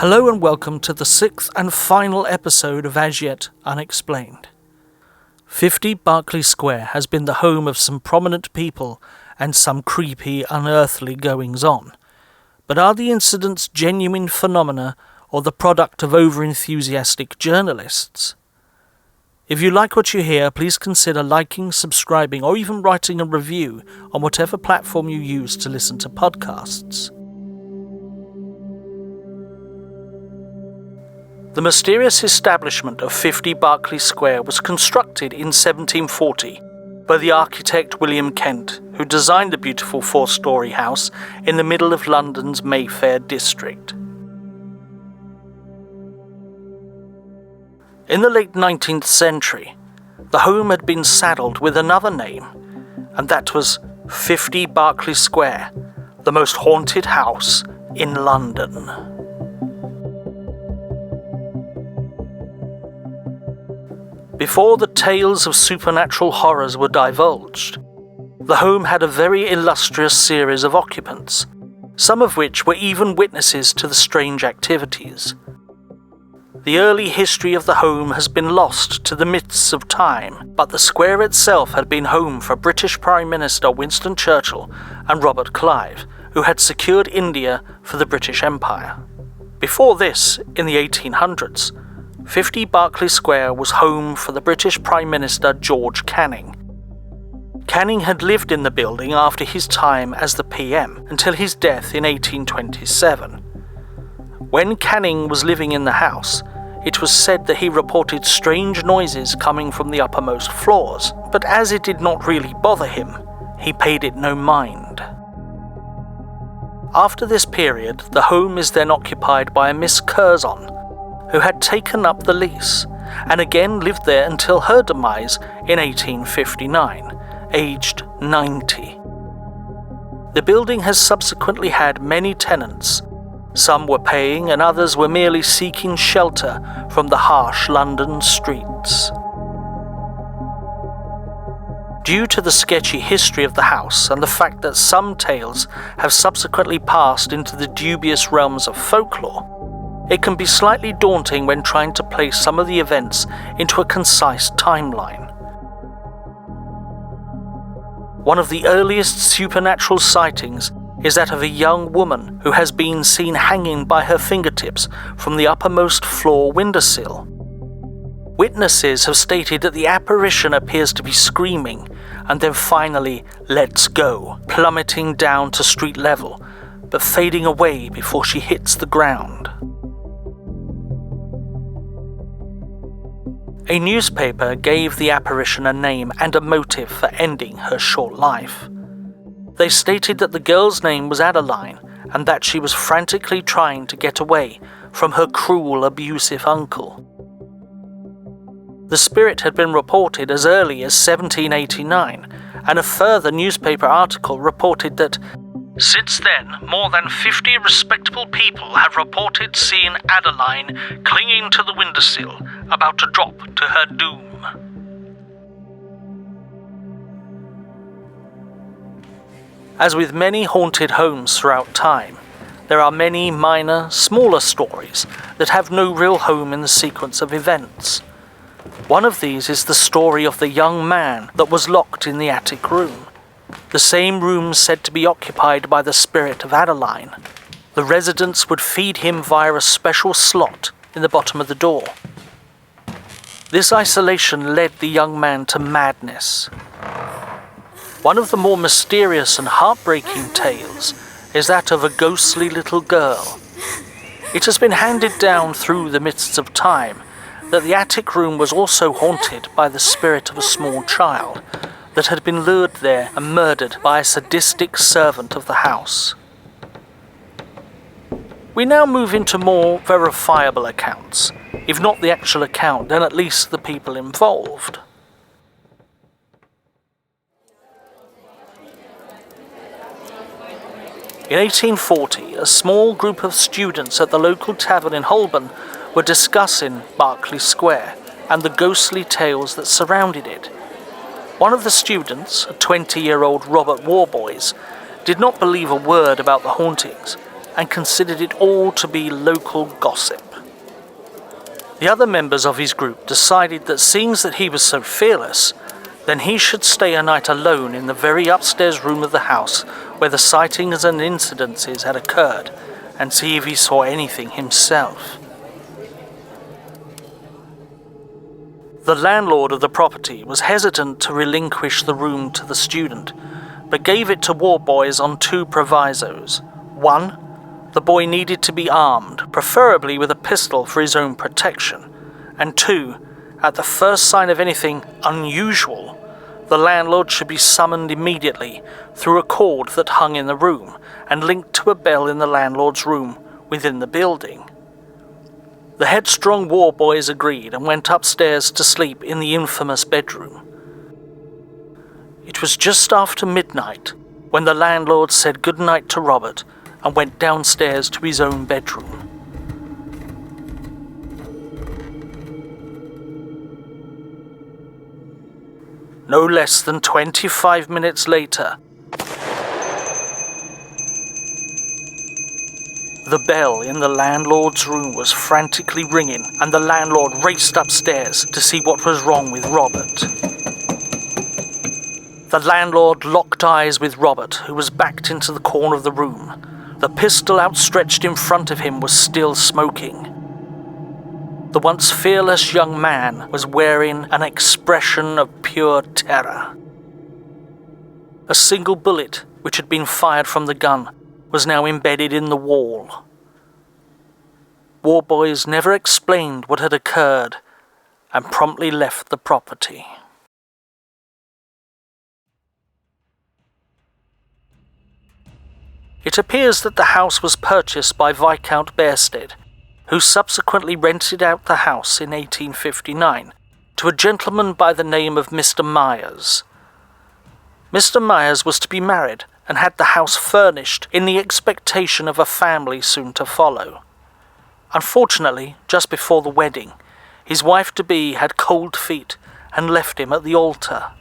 Hello and welcome to the sixth and final episode of As Yet Unexplained. 50 Berkeley Square has been the home of some prominent people and some creepy, unearthly goings-on. But are the incidents genuine phenomena or the product of over-enthusiastic journalists? If you like what you hear, please consider liking, subscribing, or even writing a review on whatever platform you use to listen to podcasts. The mysterious establishment of 50 Berkeley Square was constructed in 1740 by the architect William Kent, who designed the beautiful four-storey house in the middle of London's Mayfair district. In the late 19th century, the home had been saddled with another name, and that was 50 Berkeley Square, the most haunted house in London. Before the tales of supernatural horrors were divulged, the home had a very illustrious series of occupants, some of which were even witnesses to the strange activities. The early history of the home has been lost to the mists of time, but the square itself had been home for British Prime Minister Winston Churchill and Robert Clive, who had secured India for the British Empire. Before this, in the 1800s, 50 Berkeley Square was home for the British Prime Minister George Canning. Canning had lived in the building after his time as the PM until his death in 1827. When Canning was living in the house, it was said that he reported strange noises coming from the uppermost floors, but as it did not really bother him, he paid it no mind. After this period, the home is then occupied by a Miss Curzon, who had taken up the lease, and again lived there until her demise in 1859, aged 90. The building has subsequently had many tenants. Some were paying and others were merely seeking shelter from the harsh London streets. Due to the sketchy history of the house and the fact that some tales have subsequently passed into the dubious realms of folklore, it can be slightly daunting when trying to place some of the events into a concise timeline. One of the earliest supernatural sightings is that of a young woman who has been seen hanging by her fingertips from the uppermost floor windowsill. Witnesses have stated that the apparition appears to be screaming and then finally lets go, plummeting down to street level, but fading away before she hits the ground. A newspaper gave the apparition a name and a motive for ending her short life. They stated that the girl's name was Adeline and that she was frantically trying to get away from her cruel, abusive uncle. The spirit had been reported as early as 1789, and a further newspaper article reported that since then, more than 50 respectable people have reported seeing Adeline clinging to the windowsill, about to drop to her doom. As with many haunted homes throughout time, there are many minor, smaller stories that have no real home in the sequence of events. One of these is the story of the young man that was locked in the attic room. The same room said to be occupied by the spirit of Adeline. The residents would feed him via a special slot in the bottom of the door. This isolation led the young man to madness. One of the more mysterious and heartbreaking tales is that of a ghostly little girl. It has been handed down through the mists of time that the attic room was also haunted by the spirit of a small child that had been lured there and murdered by a sadistic servant of the house. We now move into more verifiable accounts. If not the actual account, then at least the people involved. In 1840, a small group of students at the local tavern in Holborn were discussing Berkeley Square and the ghostly tales that surrounded it. One of the students, a 20-year-old Robert Warboys, did not believe a word about the hauntings, and considered it all to be local gossip. The other members of his group decided that seeing that he was so fearless, then he should stay a night alone in the very upstairs room of the house where the sightings and incidences had occurred, and see if he saw anything himself. The landlord of the property was hesitant to relinquish the room to the student, but gave it to Warboys on two provisos. One, the boy needed to be armed, preferably with a pistol for his own protection. And two, at the first sign of anything unusual, the landlord should be summoned immediately through a cord that hung in the room and linked to a bell in the landlord's room within the building. The headstrong Warboys agreed and went upstairs to sleep in the infamous bedroom. It was just after midnight when the landlord said goodnight to Robert and went downstairs to his own bedroom. No less than 25 minutes later, the bell in the landlord's room was frantically ringing, and the landlord raced upstairs to see what was wrong with Robert. The landlord locked eyes with Robert, who was backed into the corner of the room. The pistol outstretched in front of him was still smoking. The once fearless young man was wearing an expression of pure terror. A single bullet, which had been fired from the gun, was now embedded in the wall. Warboys never explained what had occurred and promptly left the property. It appears that the house was purchased by Viscount Bearsted, who subsequently rented out the house in 1859 to a gentleman by the name of Mr. Myers. Mr. Myers was to be married and had the house furnished in the expectation of a family soon to follow. Unfortunately, just before the wedding, his wife-to-be had cold feet and left him at the altar.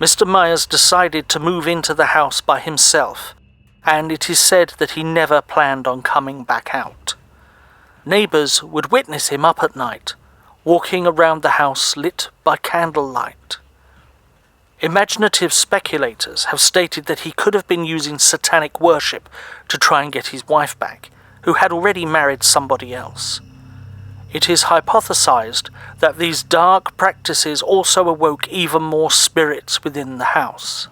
Mr. Myers decided to move into the house by himself, and it is said that he never planned on coming back out. Neighbours would witness him up at night, walking around the house lit by candlelight. Imaginative speculators have stated that he could have been using satanic worship to try and get his wife back, who had already married somebody else. It is hypothesized that these dark practices also awoke even more spirits within the house.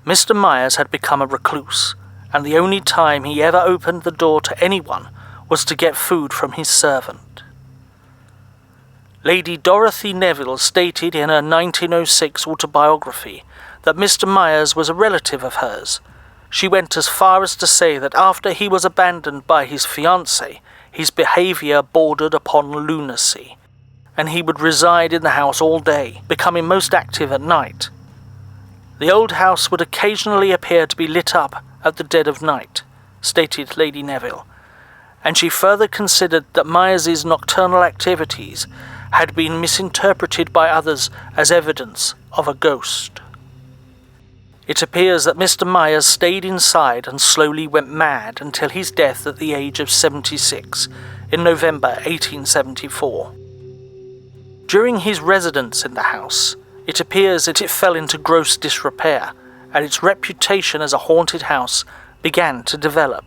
Mr. Myers had become a recluse, and the only time he ever opened the door to anyone was to get food from his servant. Lady Dorothy Neville stated in her 1906 autobiography that Mr. Myers was a relative of hers. She went as far as to say that after he was abandoned by his fiancée, his behaviour bordered upon lunacy, and he would reside in the house all day, becoming most active at night. The old house would occasionally appear to be lit up at the dead of night, stated Lady Neville, and she further considered that Myers's nocturnal activities had been misinterpreted by others as evidence of a ghost. It appears that Mr. Myers stayed inside and slowly went mad until his death at the age of 76 in November 1874. During his residence in the house, it appears that it fell into gross disrepair, and its reputation as a haunted house began to develop.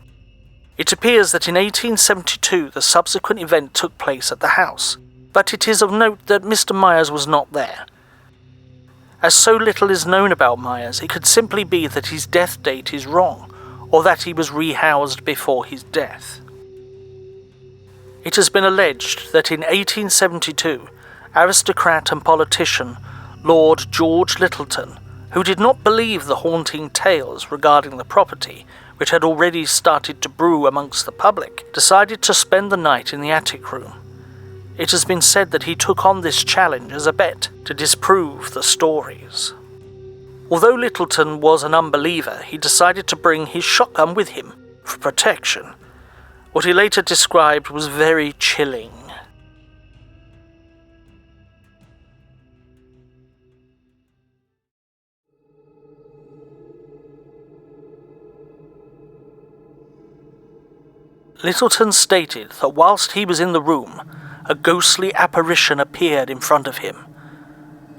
It appears that in 1872 the subsequent event took place at the house, but it is of note that Mr. Myers was not there. As so little is known about Myers, it could simply be that his death date is wrong, or that he was rehoused before his death. It has been alleged that in 1872, aristocrat and politician Lord George Littleton, who did not believe the haunting tales regarding the property, which had already started to brew amongst the public, decided to spend the night in the attic room. It has been said that he took on this challenge as a bet to disprove the stories. Although Littleton was an unbeliever, he decided to bring his shotgun with him for protection. What he later described was very chilling. Littleton stated that whilst he was in the room, a ghostly apparition appeared in front of him.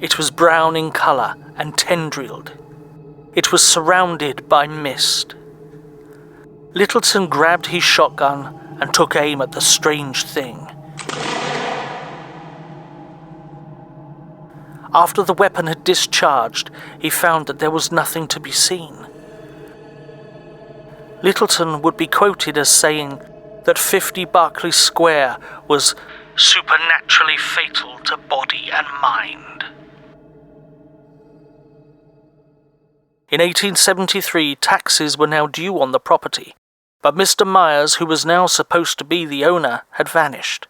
It was brown in colour and tendrilled. It was surrounded by mist. Littleton grabbed his shotgun and took aim at the strange thing. After the weapon had discharged, he found that there was nothing to be seen. Littleton would be quoted as saying that 50 Berkeley Square was supernaturally fatal to body and mind. In 1873, taxes were now due on the property, but Mr. Myers, who was now supposed to be the owner, had vanished.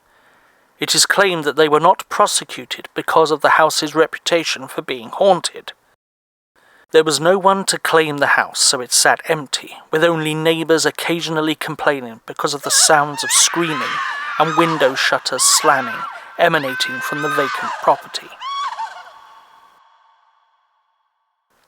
It is claimed that they were not prosecuted because of the house's reputation for being haunted. There was no one to claim the house, so it sat empty, with only neighbours occasionally complaining because of the sounds of screaming and window shutters slamming emanating from the vacant property.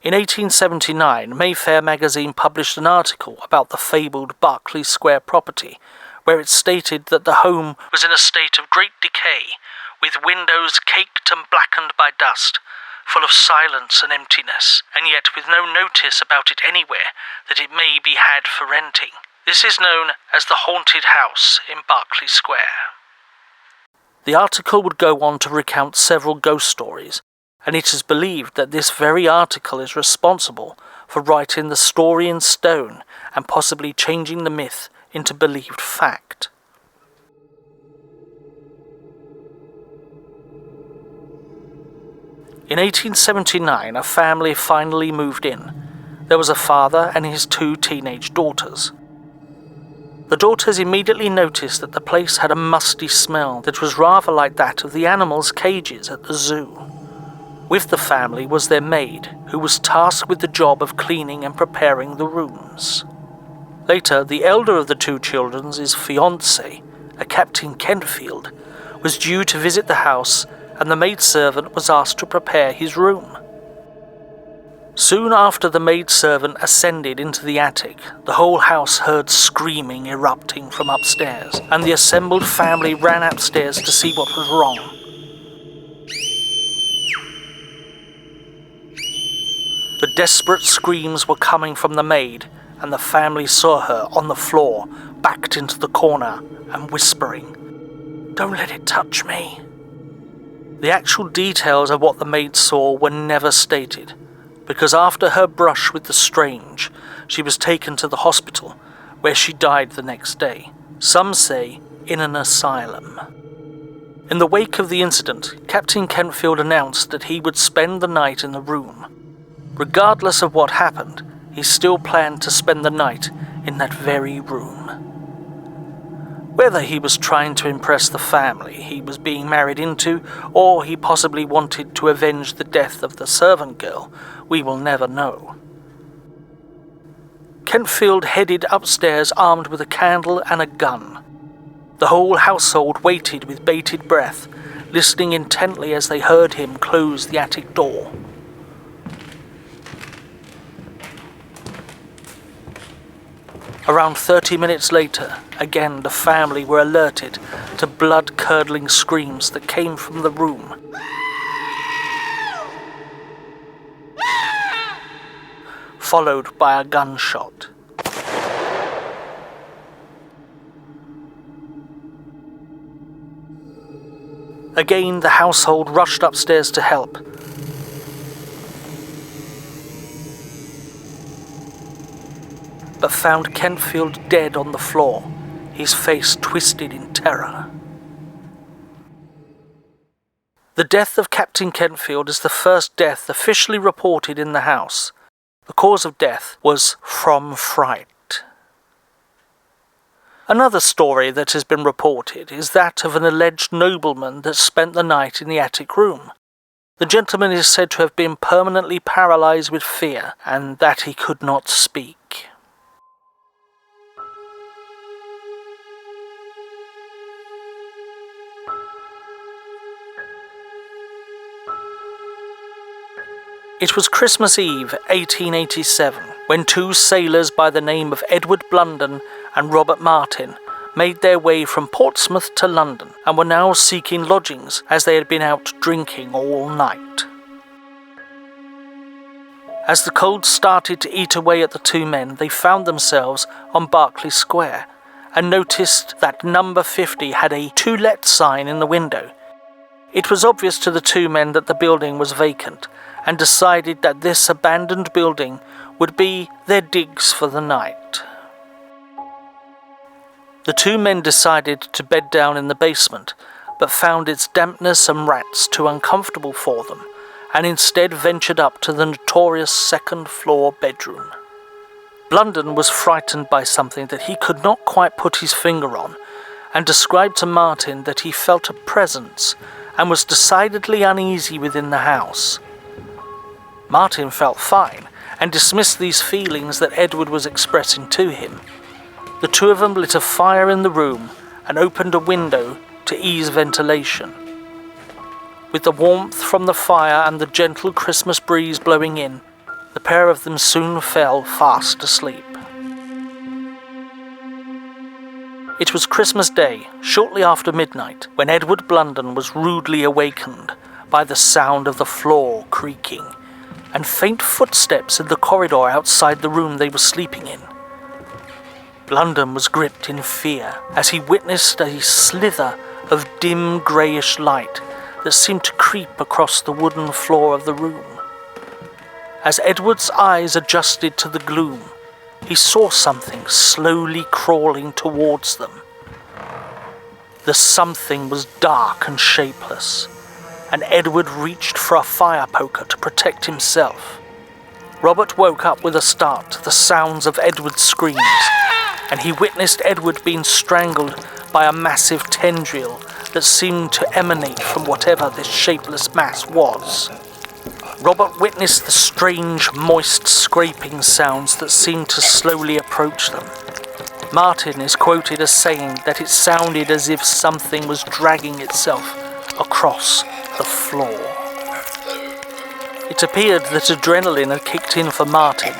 In 1879, Mayfair magazine published an article about the fabled Berkeley Square property, where it stated that the home was in a state of great decay, with windows caked and blackened by dust, full of silence and emptiness, and yet with no notice about it anywhere that it may be had for renting. This is known as the haunted house in Berkeley Square. The article would go on to recount several ghost stories, and it is believed that this very article is responsible for writing the story in stone and possibly changing the myth into believed fact. In 1879, a family finally moved in. There was a father and his 2 teenage daughters. The daughters immediately noticed that the place had a musty smell that was rather like that of the animals' cages at the zoo. With the family was their maid, who was tasked with the job of cleaning and preparing the rooms. Later, the elder of the 2 children's fiancé, a Captain Kentfield, was due to visit the house, and the maidservant was asked to prepare his room. Soon after the maidservant ascended into the attic, the whole house heard screaming erupting from upstairs, and the assembled family ran upstairs to see what was wrong. The desperate screams were coming from the maid, and the family saw her on the floor, backed into the corner and whispering, "Don't let it touch me." The actual details of what the maid saw were never stated, because after her brush with the strange, she was taken to the hospital, where she died the next day. Some say in an asylum. In the wake of the incident, Captain Kentfield announced that he would spend the night in the room. Regardless of what happened, he still planned to spend the night in that very room. Whether he was trying to impress the family he was being married into, or he possibly wanted to avenge the death of the servant girl, we will never know. Kentfield headed upstairs armed with a candle and a gun. The whole household waited with bated breath, listening intently as they heard him close the attic door. Around 30 minutes later, again the family were alerted to blood-curdling screams that came from the room. Followed by a gunshot. Again, the household rushed upstairs to help. But found Kentfield dead on the floor, his face twisted in terror. The death of Captain Kentfield is the first death officially reported in the house. The cause of death was from fright. Another story that has been reported is that of an alleged nobleman that spent the night in the attic room. The gentleman is said to have been permanently paralysed with fear, and that he could not speak. It was Christmas Eve, 1887, when 2 sailors by the name of Edward Blunden and Robert Martin made their way from Portsmouth to London and were now seeking lodgings as they had been out drinking all night. As the cold started to eat away at the two men, they found themselves on Berkeley Square and noticed that number 50 had a "To Let" sign in the window. It was obvious to the two men that the building was vacant, and decided that this abandoned building would be their digs for the night. The two men decided to bed down in the basement, but found its dampness and rats too uncomfortable for them, and instead ventured up to the notorious second-floor bedroom. Blunden was frightened by something that he could not quite put his finger on, and described to Martin that he felt a presence and was decidedly uneasy within the house. Martin felt fine and dismissed these feelings that Edward was expressing to him. The two of them lit a fire in the room and opened a window to ease ventilation. With the warmth from the fire and the gentle Christmas breeze blowing in, the pair of them soon fell fast asleep. It was Christmas Day, shortly after midnight, when Edward Blunden was rudely awakened by the sound of the floor creaking and faint footsteps in the corridor outside the room they were sleeping in. Blunden was gripped in fear as he witnessed a slither of dim greyish light that seemed to creep across the wooden floor of the room. As Edward's eyes adjusted to the gloom, he saw something slowly crawling towards them. The something was dark and shapeless, and Edward reached for a fire poker to protect himself. Robert woke up with a start to the sounds of Edward's screams, and he witnessed Edward being strangled by a massive tendril that seemed to emanate from whatever this shapeless mass was. Robert witnessed the strange, moist scraping sounds that seemed to slowly approach them. Martin is quoted as saying that it sounded as if something was dragging itself across the floor. It appeared that adrenaline had kicked in for Martin,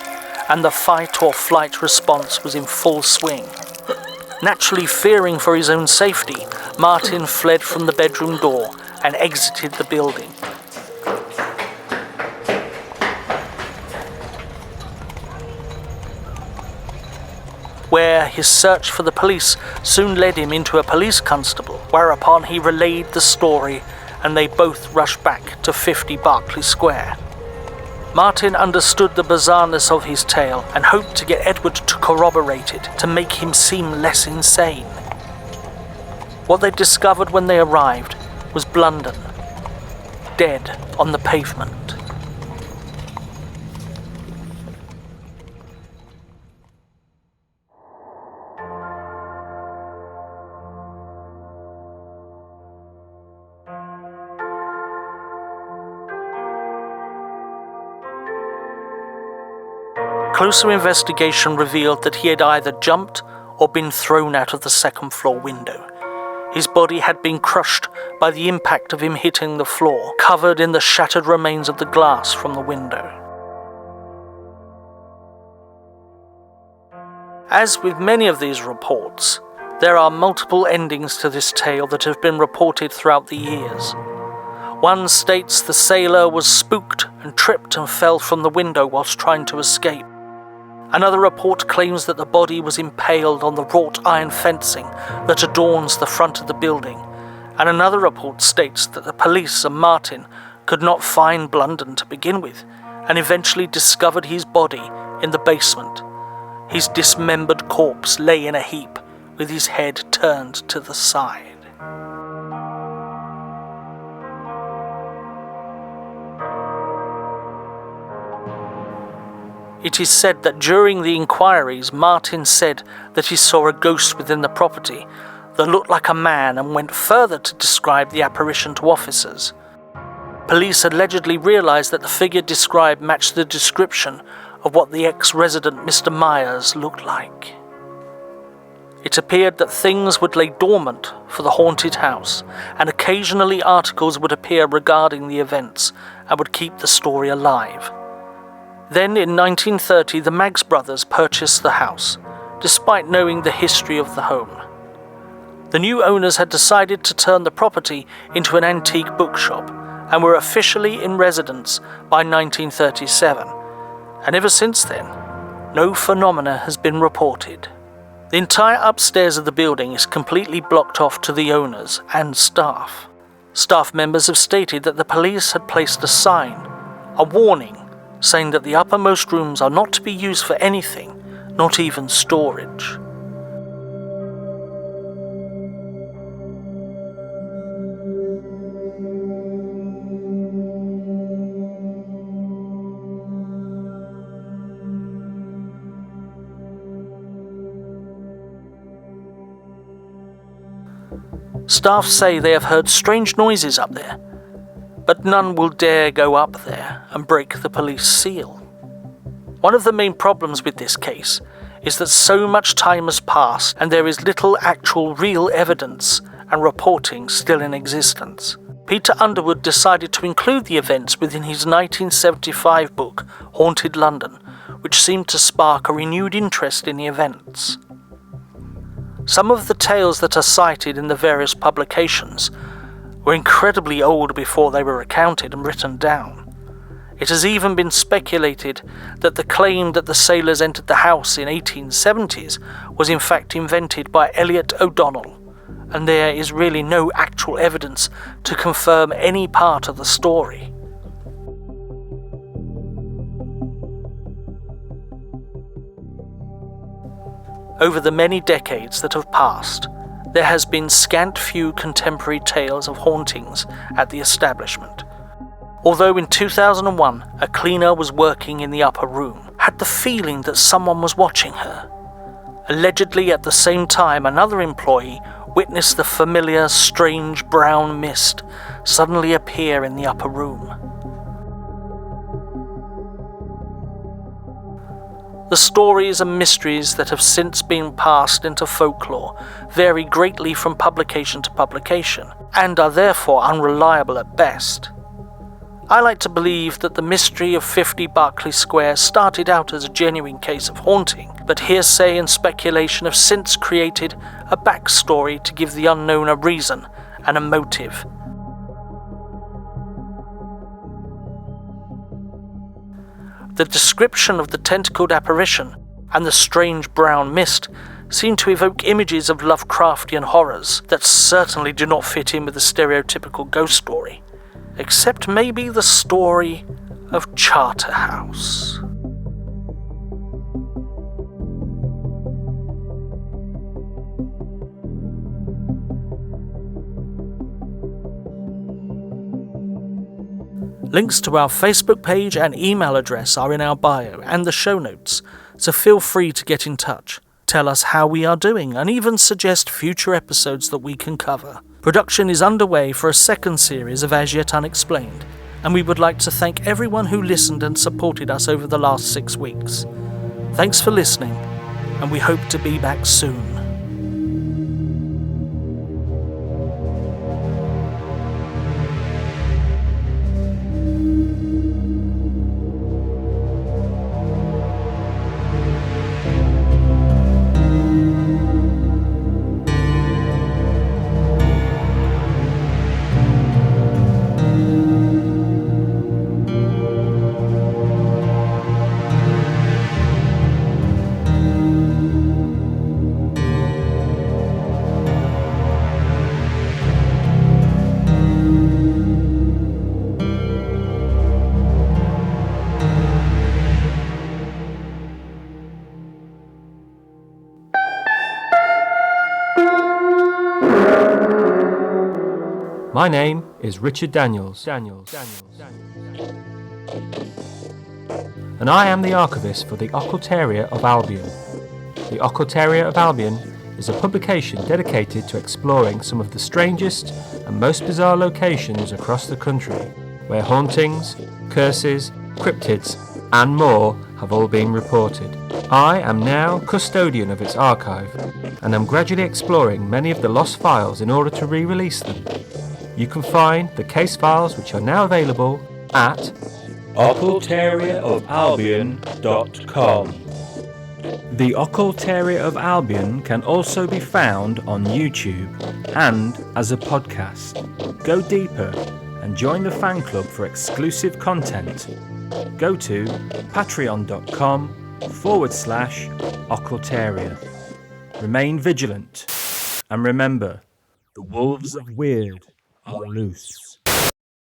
and the fight or flight response was in full swing. Naturally fearing for his own safety, Martin fled from the bedroom door and exited the building. Where his search for the police soon led him into a police constable, whereupon he relayed the story and they both rushed back to 50 Berkeley Square. Martin understood the bizarreness of his tale and hoped to get Edward to corroborate it to make him seem less insane. What they discovered when they arrived was Blunden, dead on the pavement. Closer investigation revealed that he had either jumped or been thrown out of the second-floor window. His body had been crushed by the impact of him hitting the floor, covered in the shattered remains of the glass from the window. As with many of these reports, there are multiple endings to this tale that have been reported throughout the years. One states the sailor was spooked and tripped and fell from the window whilst trying to escape. Another report claims that the body was impaled on the wrought iron fencing that adorns the front of the building, and another report states that the police and Martin could not find Blunden to begin with, and eventually discovered his body in the basement. His dismembered corpse lay in a heap, with his head turned to the side. It is said that during the inquiries, Martin said that he saw a ghost within the property that looked like a man and went further to describe the apparition to officers. Police allegedly realised that the figure described matched the description of what the ex-resident Mr. Myers looked like. It appeared that things would lay dormant for the haunted house, and occasionally articles would appear regarding the events and would keep the story alive. Then in 1930 the Maggs brothers purchased the house, despite knowing the history of the home. The new owners had decided to turn the property into an antique bookshop and were officially in residence by 1937. And ever since then, no phenomena has been reported. The entire upstairs of the building is completely blocked off to the owners and staff. Staff members have stated that the police had placed a sign, a warning, saying that the uppermost rooms are not to be used for anything, not even storage. Staff say they have heard strange noises up there, but none will dare go up there and break the police seal. One of the main problems with this case is that so much time has passed and there is little actual real evidence and reporting still in existence. Peter Underwood decided to include the events within his 1975 book, Haunted London, which seemed to spark a renewed interest in the events. Some of the tales that are cited in the various publications were incredibly old before they were recounted and written down. It has even been speculated that the claim that the sailors entered the house in 1870s was in fact invented by Elliot O'Donnell, and there is really no actual evidence to confirm any part of the story. Over the many decades that have passed, there has been scant few contemporary tales of hauntings at the establishment. Although in 2001 a cleaner was working in the upper room, had the feeling that someone was watching her. Allegedly at the same time another employee witnessed the familiar strange brown mist suddenly appear in the upper room. The stories and mysteries that have since been passed into folklore vary greatly from publication to publication, and are therefore unreliable at best. I like to believe that the mystery of 50 Berkeley Square started out as a genuine case of haunting, but hearsay and speculation have since created a backstory to give the unknown a reason and a motive. The description of the tentacled apparition and the strange brown mist seem to evoke images of Lovecraftian horrors that certainly do not fit in with the stereotypical ghost story, except maybe the story of Charterhouse. Links to our Facebook page and email address are in our bio and the show notes, so feel free to get in touch. Tell us how we are doing and even suggest future episodes that we can cover. Production is underway for a second series of As Yet Unexplained, and we would like to thank everyone who listened and supported us over the last 6 weeks. Thanks for listening, and we hope to be back soon. My name is Richard Daniels, and I am the archivist for the Occultaria of Albion. The Occultaria of Albion is a publication dedicated to exploring some of the strangest and most bizarre locations across the country, where hauntings, curses, cryptids, and more have all been reported. I am now custodian of its archive, and am gradually exploring many of the lost files in order to re-release them. You can find the case files, which are now available, at occultariaofalbion.com. The Occultaria of Albion can also be found on YouTube and as a podcast. Go deeper and join the fan club for exclusive content. Go to patreon.com/Occultaria. Remain vigilant and remember, the wolves of weird are loose.